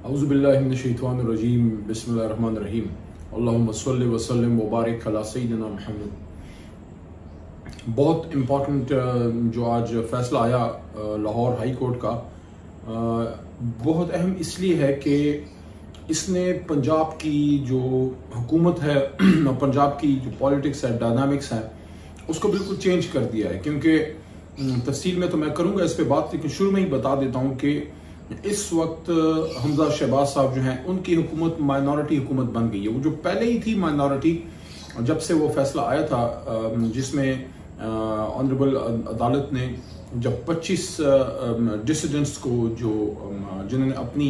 औज़ुबिल्लाहि मिनश्शैतानिर्रजीम बिस्मिल्लाहिर्रहमानिर्रहीम अल्लाहुम्मा सल्लि व सल्लिम व बारिक अला सय्यिदिना मुहम्मद। बहुत इम्पोर्टेंट जो आज फैसला आया लाहौर हाई कोर्ट का, बहुत अहम इसलिए है कि इसने पंजाब की जो हुकूमत है और पंजाब की जो पॉलिटिक्स है, डायनामिक्स है, उसको बिल्कुल चेंज कर दिया है। क्योंकि तफसील में तो मैं करूँगा इस पर बात, लेकिन शुरू में ही बता देता हूँ कि इस वक्त हमजा शहबाज साहब जो हैं उनकी हुकूमत माइनॉरिटी हुकूमत बन गई है। वो जो पहले ही थी माइनॉरिटी, जब से वो फैसला आया था जिसमें ऑनरेबल अदालत ने जब 25 डिसिडेंट्स को जो जिन्होंने अपनी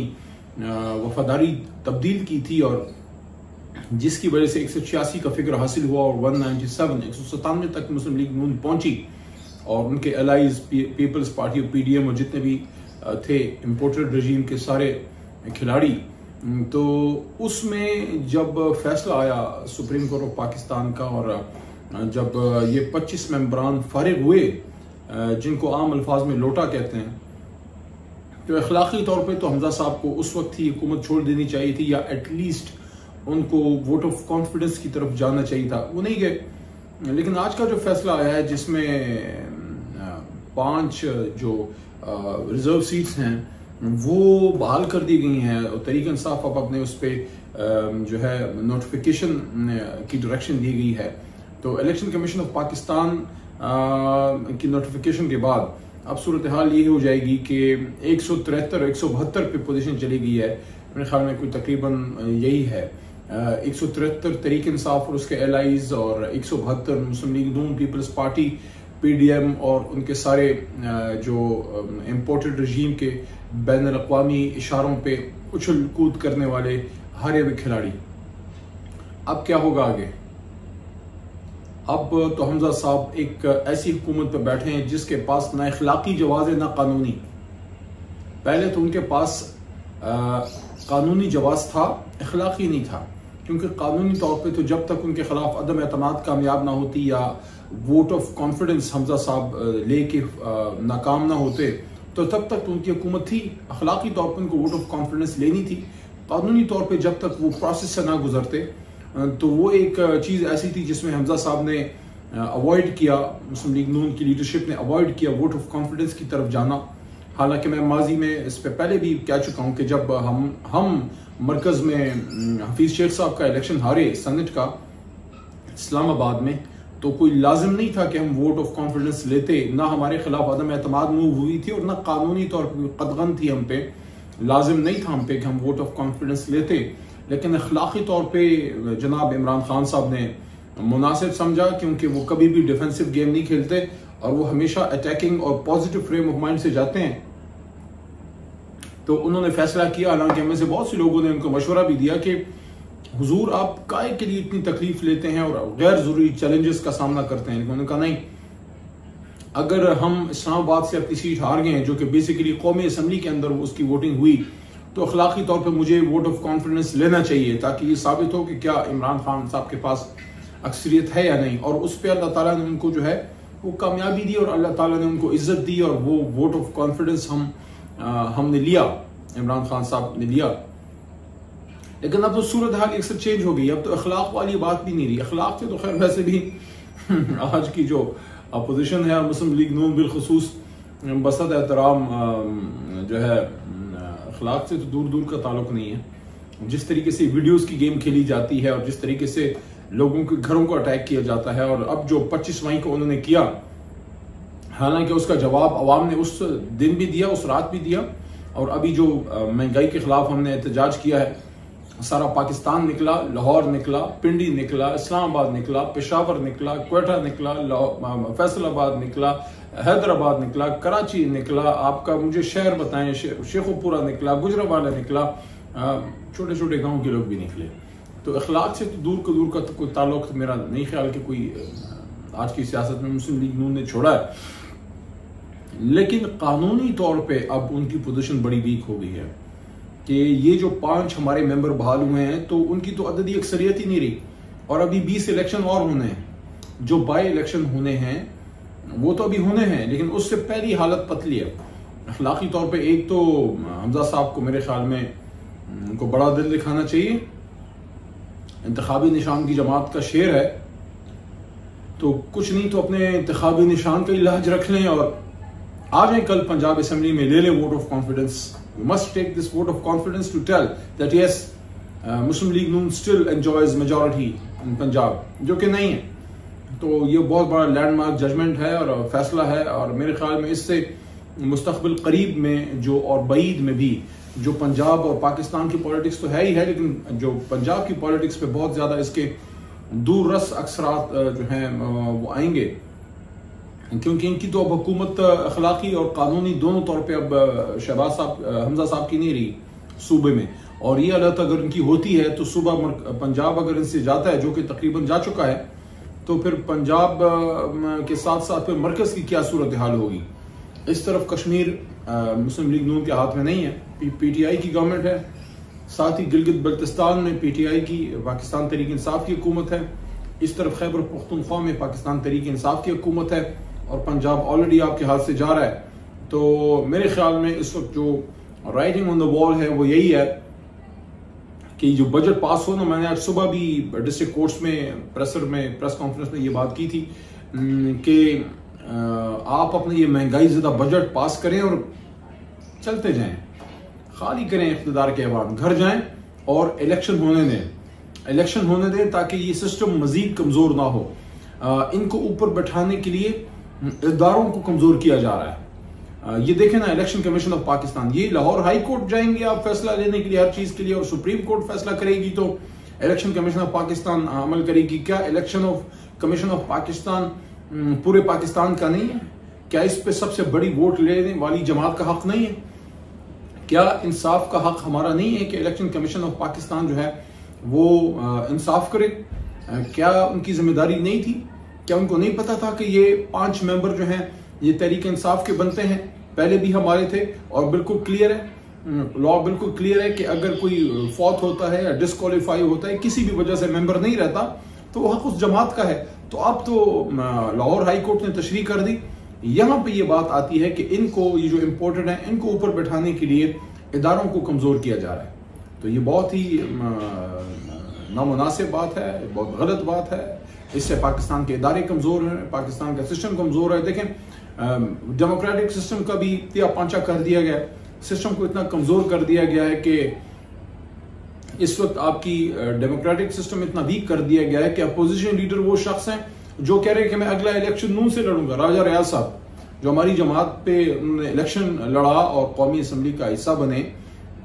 वफादारी तब्दील की थी और जिसकी वजह से 186 का फिगर हासिल हुआ और 197 तक मुस्लिम लीग नून पहुंची और उनके एलाइज पीपल्स पार्टी और पीडीएम और जितने भी थे इम्पोर्टेड रजीम के सारे खिलाड़ी, तो उसमें जब फैसला आया सुप्रीम कोर्ट ऑफ पाकिस्तान का और जब ये 25 मेंबरान फारिग हुए जिनको आम अल्फाज में लोटा कहते हैं, तो अखलाकी तौर पे तो हमजा साहब को उस वक्त ही हुकूमत छोड़ देनी चाहिए थी या एटलीस्ट उनको वोट ऑफ कॉन्फिडेंस की तरफ जाना चाहिए था। वो नहीं गए। लेकिन आज का जो फैसला आया है जिसमें 5 जो रिजर्व सीट्स हैं वो बहाल कर दी गई हैं और तरीके इंसाफ अब अपने उस पर जो है नोटिफिकेशन की डायरेक्शन दी गई है। तो इलेक्शन कमीशन ऑफ पाकिस्तान की नोटिफिकेशन के बाद अब सूरत हाल ये हो जाएगी कि 173 और 172 पे पोजीशन चली गई है। मेरे ख्याल में कोई तकरीबन यही है 173 तरीके इंसाफ और उसके एलाइज और 172 मुस्लिम लीग नून, पीपल्स पार्टी, पीडीएम और उनके सारे जो इम्पोर्टेड रजीम के बैन अवी इशारों पे उछल कूद करने वाले हारे हुए खिलाड़ी। अब क्या होगा आगे? अब तो हमजा साहब एक ऐसी हुकूमत पर बैठे हैं जिसके पास ना इखलाकी जवाज है ना कानूनी। पहले तो उनके पास कानूनी जवाज था, इखलाकी नहीं था। क्योंकि कानूनी तौर पे तो जब तक उनके खिलाफ अदम एतमाद कामयाब ना होती या वोट ऑफ कॉन्फिडेंस हमजा साहब लेके नाकाम ना होते तो तब तक तो उनकी हुकूमत थी। अखलाकी तौर पर उनको वोट ऑफ कॉन्फिडेंस लेनी थी। कानूनी तौर पे जब तक वो प्रोसेस से ना गुजरते तो वो एक चीज़ ऐसी थी जिसमें हमजा साहब ने अवॉइड किया, मुस्लिम लीग नून की लीडरशिप ने अवॉइड किया वोट ऑफ कॉन्फिडेंस की तरफ जाना। हालांकि मैं माजी में इस पर पहले भी कह चुका हूँ कि जब हम मरकज़ में हफीज शेख साहब का इलेक्शन हारे सेनेट का इस्लामाबाद में, तो कोई लाजिम नहीं था कि हम वोट ऑफ कॉन्फिडेंस लेते। ना हमारे खिलाफ अदम एतमाद मूव हुई थी और ना कानूनी तौर पर कदगन थी हम पे, लाजिम नहीं था हम पे कि हम वोट ऑफ कॉन्फिडेंस लेते। लेकिन अखलाकी तौर पर जनाब इमरान खान साहब ने मुनासिब समझा, क्योंकि वो कभी भी डिफेंसिव गेम नहीं खेलते और वो हमेशा अटैकिंग और पॉजिटिव फ्रेम ऑफ माइंड से जाते हैं। तो उन्होंने फैसला किया, हालांकि हमें से बहुत से लोगों ने उनको मशवरा भी दिया कि हुजूर आप काहे के लिए इतनी तकलीफ लेते हैं और गैर जरूरी चैलेंजेस का सामना करते हैं। लेकिन उन्होंने कहा नहीं, अगर हम इस्लामाबाद से अपनी सीट हार गए हैं जो कि बेसिकली कौमी असम्बली के अंदर उसकी वोटिंग हुई, तो अखलाकी तौर पर मुझे वोट ऑफ कॉन्फिडेंस लेना चाहिए ताकि ये साबित हो कि क्या इमरान खान साहब के पास अक्सरियत है या नहीं। और उस पर अल्लाह ताला ने उनको जो है वो कामयाबी दी और अल्लाह ताला ने उनको इज्जत दी और वो वोट ऑफ कॉन्फिडेंस हमने लिया, इमरान खान साहब ने लिया। लेकिन अब तो सूरत हाल एक से चेंज हो गई। अब तो अखलाक वाली बात भी नहीं रही। अखलाक से तो खैर वैसे भी आज की जो अपोजिशन है मुस्लिम लीग नून बिलखुसूस बसत एहतराम जो है अखलाक से तो दूर दूर का ताल्लुक नहीं है। जिस तरीके से वीडियोस की गेम खेली जाती है और जिस तरीके से लोगों के घरों को अटैक किया जाता है, और अब जो 25 मई को उन्होंने किया, हालांकि उसका जवाब अवाम ने उस दिन भी दिया, उस रात भी दिया। और अभी जो महंगाई के खिलाफ हमने एहतजाज किया है, सारा पाकिस्तान निकला, लाहौर निकला, पिंडी निकला, इस्लामाबाद निकला, पेशावर निकला, क्वेटा निकला, फैसलाबाद निकला, हैदराबाद निकला, कराची निकला, आपका मुझे शहर बताएं, शेखोपुरा निकला, गुजरावाला निकला, छोटे छोटे गांव के लोग भी निकले। तो अखलाक से तो दूर का तो कोई ताल्लुक मेरा नहीं ख्याल कि कोई आज की सियासत में मुस्लिम लीग नून ने छोड़ा है। लेकिन कानूनी तौर पे अब उनकी पोजीशन बड़ी वीक हो गई है कि ये जो 5 हमारे मेंबर बहाल हुए हैं तो उनकी तो अददी अक्सरियत ही नहीं रही। और अभी 20 इलेक्शन और होने हैं, जो बाई इलेक्शन होने हैं वो तो अभी होने हैं, लेकिन उससे पहली हालत पतली है। अखलाकी तौर पे एक तो हमजा साहब को मेरे ख्याल में उनको बड़ा दिल दिखाना चाहिए। इंतखाबी निशान की जमात का शेर है, तो कुछ नहीं तो अपने इंतखाबी निशान का ही लाज रख लें और आ जाए कल पंजाब असेंबली में, ले लें vote of confidence. We must take this vote of confidence to tell that yes Muslim League Noon still enjoys majority in Punjab, जो कि नहीं है। तो ये बहुत बड़ा लैंडमार्क जजमेंट है और फैसला है, और मेरे ख्याल में इससे मुस्तकबिल करीब में जो और बईद में भी जो पंजाब और पाकिस्तान की पॉलिटिक्स तो है ही है, लेकिन जो पंजाब की पॉलिटिक्स पे बहुत ज़्यादा इसके दूररस अक्सरात जो हैं वो आएंगे, क्योंकि इनकी तो अब हुकूमत अखलाकी और कानूनी दोनों तौर पे अब शहबाज साहब हमजा साहब की नहीं रही सूबे में। और ये हालत अगर इनकी होती है तो सुबह पंजाब अगर इनसे जाता है, जो कि तकरीबन जा चुका है, तो फिर पंजाब के साथ साथ फिर मरकज़ की क्या सूरत हाल होगी। इस तरफ कश्मीर मुस्लिम लीग नून के हाथ में नहीं है, पीटीआई की गवर्नमेंट है, साथ ही गिलगित बल्तिस्तान में पीटीआई की पाकिस्तान तहरीक इंसाफ की हुकूमत है, इस तरफ खैबर पख्तूनख्वा में पाकिस्तान तहरीक इंसाफ की हुकूमत है, और पंजाब ऑलरेडी आपके हाथ से जा रहा है। तो मेरे ख्याल में इस वक्त जो राइटिंग ऑन द वॉल है वो यही है कि जो बजट पास हो ना, मैंने आज सुबह भी डिस्ट्रिक्ट कोर्ट्स में प्रेस कॉन्फ्रेंस में ये बात की थी कि आप अपने ये महंगाई ज़्यादा बजट पास करें और चलते जाएं, खाली करें इख्तिदार के बाद, घर जाएं और इलेक्शन होने दें ताकि ये सिस्टम मजीद कमज़ोर ना हो। इनको ऊपर बैठाने के लिए इदारों को कमज़ोर किया जा रहा है। ये देखें ना, इलेक्शन कमीशन ऑफ पाकिस्तान, ये लाहौर हाई कोर्ट जाएंगे आप फैसला लेने के लिए हर चीज़ के लिए, और सुप्रीम कोर्ट फैसला करेगी तो इलेक्शन कमीशन ऑफ पाकिस्तान अमल करेगी। क्या इलेक्शन कमीशन ऑफ पाकिस्तान पूरे पाकिस्तान का नहीं है? क्या इस पे सबसे बड़ी वोट लेने वाली जमात का हक नहीं है? क्या इंसाफ का हक हमारा नहीं है कि इलेक्शन कमीशन ऑफ पाकिस्तान जो है वो इंसाफ करे? क्या उनकी जिम्मेदारी नहीं थी? क्या उनको नहीं पता था कि ये 5 मेंबर जो हैं ये तहरीक इंसाफ के बनते हैं? पहले भी हमारे थे, और बिल्कुल क्लियर है, लॉ बिल्कुल क्लियर है कि अगर कोई फौत होता है या डिस्क्वालीफाई होता है, किसी भी वजह से मेंबर नहीं रहता, तो वो हक उस जमात का है। तो अब तो लाहौर हाई कोर्ट ने तशरीह कर दी। यहाँ पे ये बात आती है कि इनको, ये जो इम्पोर्टेड है, इनको ऊपर बैठाने के लिए इदारों को कमज़ोर किया जा रहा है। तो ये बहुत ही नामुनासिब बात है, बहुत गलत बात है। इससे पाकिस्तान के इदारे कमज़ोर हैं, पाकिस्तान का सिस्टम कमज़ोर है। देखें, डेमोक्रेटिक सिस्टम का भी तिया पांचा कर दिया गया, सिस्टम को इतना कमज़ोर कर दिया गया है कि इस वक्त आपकी डेमोक्रेटिक सिस्टम इतना वीक कर दिया गया है कि अपोजिशन लीडर वो शख्स हैं जो कह रहे हैं कि मैं अगला इलेक्शन नून से लड़ूंगा। राजा रियाज साहब जो हमारी जमात पे उन्होंने इलेक्शन लड़ा और कौमी असम्बली का हिस्सा बने,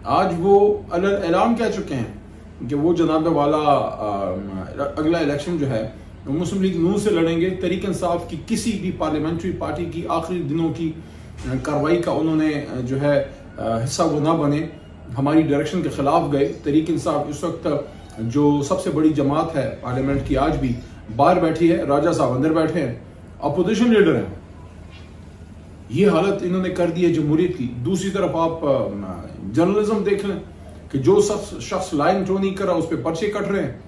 आज वो ऐलान कह चुके हैं कि वो जनाब वाला अगला इलेक्शन जो है वो मुस्लिम लीग नून से लड़ेंगे। तहरीक इंसाफ की किसी भी पार्लियामेंट्री पार्टी की आखिरी दिनों की कार्रवाई का उन्होंने जो है हिस्सा वो ना बने, हमारी डायरेक्शन के खिलाफ गए। तहरीक इंसाफ इस वक्त जो सबसे बड़ी जमात है पार्लियामेंट की, आज भी बाहर बैठी है, राजा साहब अंदर बैठे हैं, अपोजिशन लीडर हैं। ये हालत इन्होंने कर दी है जमहूरियत की। दूसरी तरफ आप जर्नलिज्म देख लें कि जो शख्स लाइन थ्रो नहीं कर रहा उस पर पर्चे कट रहे हैं,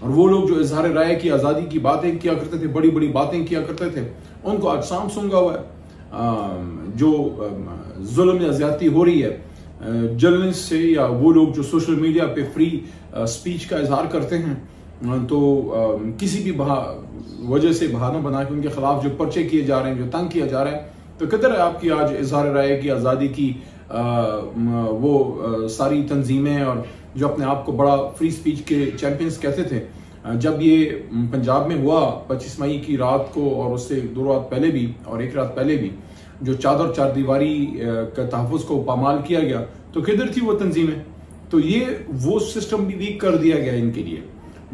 और वो लोग जो इजहार राय की आज़ादी की बातें किया करते थे, बड़ी बड़ी बातें किया करते थे, उनको आज साम सूंगा हुआ है। जो जुल्म या ज्यादती हो रही है जर्नलिस्ट से, या वो लोग जो सोशल मीडिया पे फ्री स्पीच का इजहार करते हैं, तो किसी भी वजह से बहाना बना के उनके खिलाफ जो पर्चे किए जा रहे हैं, जो तंग किया जा रहा है, तो किधर है आपकी आज इजहार राय की आज़ादी की वो सारी तंजीमें और जो अपने आप को बड़ा फ्री स्पीच के चैंपियंस कहते थे। जब ये पंजाब में हुआ 25 मई की रात को, और उससे 2 रात पहले भी और 1 रात पहले भी, जो चादर चार दीवारी का तहफ़्फ़ुज़ को पामाल किया गया, तो किधर थी वो तंजीमें? तो ये वो सिस्टम भी वीक कर दिया गया इनके लिए,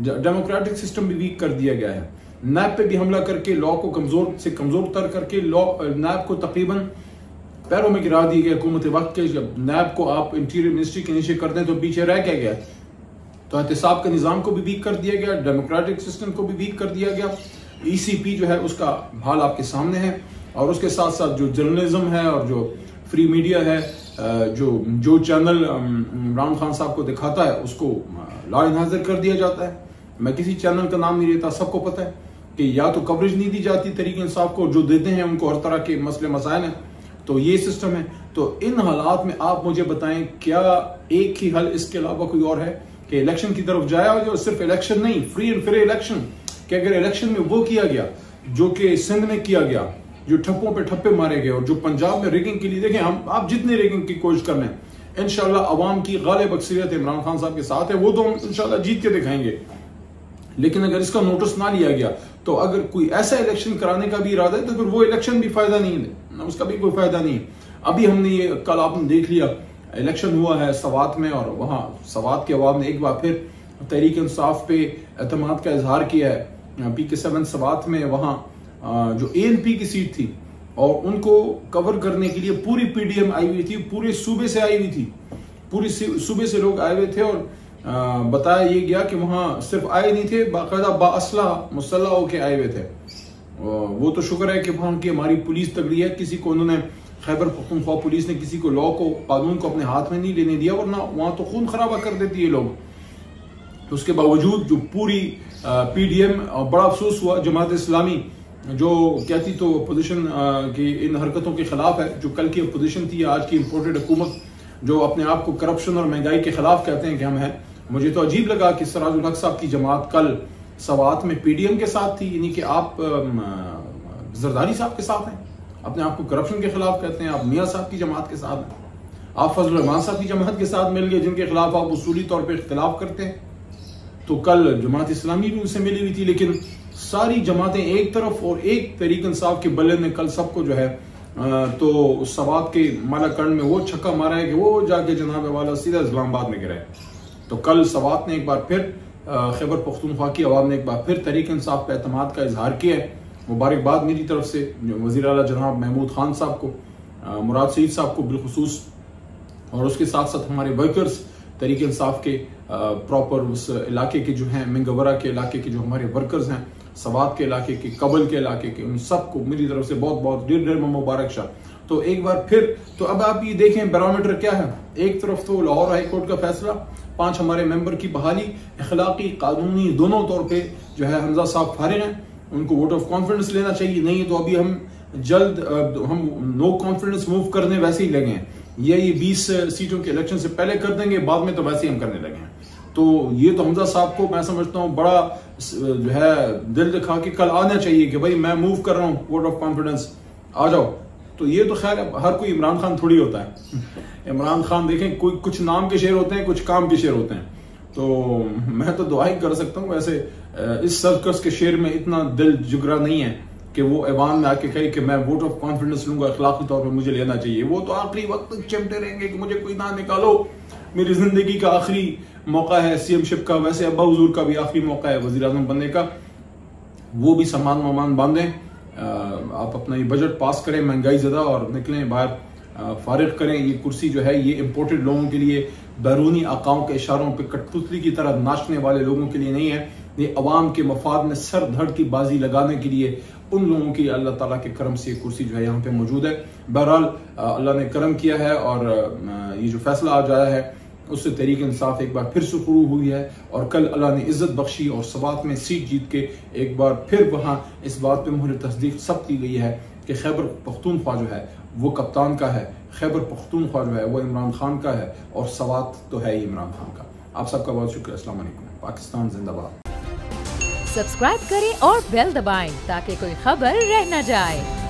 डेमोक्रेटिक सिस्टम भी वीक कर दिया गया है। नैब पे भी हमला करके, लॉ को कमजोर से कमजोर तर करके नैब को तकरीबन पैरों में गिरा दिए गए हुकूमत वक्त के। जब नैब को आप इंटीरियर मिनिस्ट्री के नीचे कर दें तो पीछे रह क्या गया? तो एहतिसाब के निज़ाम को भी वीक कर दिया गया, डेमोक्रेटिक सिस्टम को भी वीक कर दिया गया। ECP जो है उसका हाल आपके सामने है, और उसके साथ साथ जो जर्नलिज्म है और जो फ्री मीडिया है, जो चैनल इमरान खान साहब को दिखाता है उसको लाइनहाजिर कर दिया जाता है। मैं किसी चैनल का नाम नहीं लेता, सबको पता है कि या तो कवरेज नहीं दी जाती तहरीक इंसाफ को, जो देते हैं उनको हर तरह के मसले मसाइल हैं। तो ये सिस्टम है। तो इन हालात में आप मुझे बताएं, क्या एक ही हल इसके अलावा कोई और है कि इलेक्शन की तरफ जाया, और सिर्फ इलेक्शन नहीं, फ्री एंड फेयर इलेक्शन, कि अगर इलेक्शन में वो किया गया जो कि सिंध में किया गया, जो ठप्पों पे ठप्पे मारे गए, और जो पंजाब में रिगिंग के लिए, देखें हम आप जितने रिगिंग की कोशिश कर लें, इंशाल्लाह अवाम की गालिब अक्सरियत इमरान खान साहब के साथ है, वो तो हम इंशाल्लाह जीत के दिखाएंगे। लेकिन अगर इसका नोटिस ना लिया गया, तो अगर कोई ऐसा इलेक्शन कराने का भी इरादा है, तो फिर वो इलेक्शन भी फायदा नहीं है, उसका भी कोई फायदा नहीं है। अभी हमने ये कल आपने देख लिया, इलेक्शन हुआ है सवात में, और वहां सवात के अवाम ने एक बार फिर तहरीक इंसाफ पे एतमाद का इजहार किया है। PK7 सवात में वहां जो ANP की सीट थी, और उनको कवर करने के लिए पूरी PDM आई हुई थी, पूरे सूबे से आई हुई थी, पूरे सूबे से लोग आए हुए थे। और बताया ये गया कि वहां सिर्फ आए नहीं थे, बाकायदा बाअसला मुसल्ला होके आए हुए थे। वो तो शुक्र है कि वहां की हमारी पुलिस तगड़ी है, किसी को उन्होंने, खैबर पख्तूनख्वा पुलिस ने किसी को लॉ को, कानून को अपने हाथ में नहीं लेने दिया, वरना वहां तो खून खराबा कर देती है लोग। तो उसके बावजूद जो पूरी PDM, बड़ा अफसोस हुआ, जमात इस्लामी जो कहती तो अपोजिशन की इन हरकतों के खिलाफ है, जो कल की अपोजिशन थी, आज की इम्पोर्टेड हुकूमत जो अपने आप को करप्शन और महंगाई के खिलाफ कहते हैं कि हम हैं। मुझे तो अजीब लगा कि सराजुल हक साहब की जमात कल सवात में PDM के साथ थी, यानी कि आप जरदारी साहब के साथ हैं, अपने आप को करप्शन के खिलाफ कहते हैं, आप मियाँ साहब की जमात के साथ हैं, आप फजल रहमान साहब की जमात के साथ मिल गए, जिनके खिलाफ आप उसूली तौर पर इख्तिलाफ करते हैं। तो कल जमात इस्लामी भी उनसे मिली हुई थी, लेकिन सारी जमातें एक तरफ, और एक तहरीक इंसाफ के बल्ले ने कल सबको जो है तो सवात के मालाकंड में वो छक्का मारा है कि वो जाके जनाब वाला सीधा इस्लामाबाद में गिरा है। तो कल सवात ने एक बार फिर, खैबर पख्तूनख्वा की अवाम ने एक बार फिर तहरीक इंसाफ पे एतमाद का इजहार किया है। मुबारकबाद मेरी तरफ से वज़ीर आला जनाब महमूद खान साहब को, मुराद सईद साहब को बिलखुसूस, और उसके साथ साथ हमारे वर्कर्स तहरीक इंसाफ के प्रॉपर उस इलाके के जो हैं, मिंगवरा के इलाके के जो हमारे वर्कर्स हैं, सवात के इलाके के, कबल के इलाके के, उन सबको मेरी तरफ से बहुत बहुत ढेर ढेर मुबारक शाह। तो एक बार फिर, तो अब आप ये देखें बैरोमीटर क्या है। एक तरफ तो लाहौर हाई कोर्ट का फैसला, 5 हमारे मेंबर की बहाली, अखलाकी कानूनी दोनों तौर पे जो है हमजा साहब फारिग हैं, उनको वोट ऑफ कॉन्फिडेंस लेना चाहिए। नहीं तो अभी हम जल्द हम नो कॉन्फिडेंस मूव करने वैसे ही लगे हैं, ये 20 सीटों के इलेक्शन से पहले कर देंगे, बाद में तो वैसे ही हम करने लगे हैं। तो ये तो हमजा साहब को मैं समझता हूँ बड़ा जो है दिल दिखा के कल आना चाहिए कि भाई मैं मूव कर रहा हूँ, वोट ऑफ कॉन्फिडेंस आ जाओ। तो ये तो खैर हर कोई इमरान खान थोड़ी होता है। इमरान खान देखें, कोई कुछ नाम के शेर होते हैं, कुछ काम के शेर होते हैं। तो मैं तो दुआ ही कर सकता हूँ, वैसे इस सर्कस के शेर में इतना दिल जुगरा नहीं है कि वो ऐवान में आके कहे कि मैं वोट ऑफ कॉन्फिडेंस लूंगा, अखलाकी तौर पर मुझे लेना चाहिए। वो तो आखिरी वक्त तक चिमटे रहेंगे कि मुझे कोई ना निकालो, मेरी जिंदगी का आखिरी मौका है CM शिप का, वैसे अब्बा हुजूर का भी आखिरी मौका है वजीर आजम बनने का। वो भी सामान वामान बांधें, आप अपना ये बजट पास करें महंगाई ज़्यादा, और निकलें बाहर, फारिग करें। ये कुर्सी जो है ये इम्पोर्टेड लोगों के लिए, बैरूनी आकाओं के इशारों पर कठपुतली की तरह नाचने वाले लोगों के लिए नहीं है। ये अवाम के मफाद में सर धड़ की बाजी लगाने के लिए उन लोगों की अल्लाह ताला के करम से ये कुर्सी जो है यहाँ पे मौजूद है। बहरहाल अल्लाह ने करम किया है, और ये जो फैसला आज आया है उससे तहरीक इंसाफ एक बार फिर शुरू हुई है, और कल अल्लाह ने इज्जत बख्शी और सवात में सीट जीत के एक बार फिर वहाँ इस बात पे मुहर तस्दीक सब की गई है कि खैबर पख्तूनख्वा जो है वो कप्तान का है, खैबर पख्तूनख्वा जो है वो इमरान खान का है, और सवात तो है ही इमरान खान का। आप सबका बहुत शुक्रिया। अस्सलाम वालेकुम। पाकिस्तान जिंदाबाद। सब्सक्राइब करें और बेल दबाएं ताकि कोई खबर रह न जाए।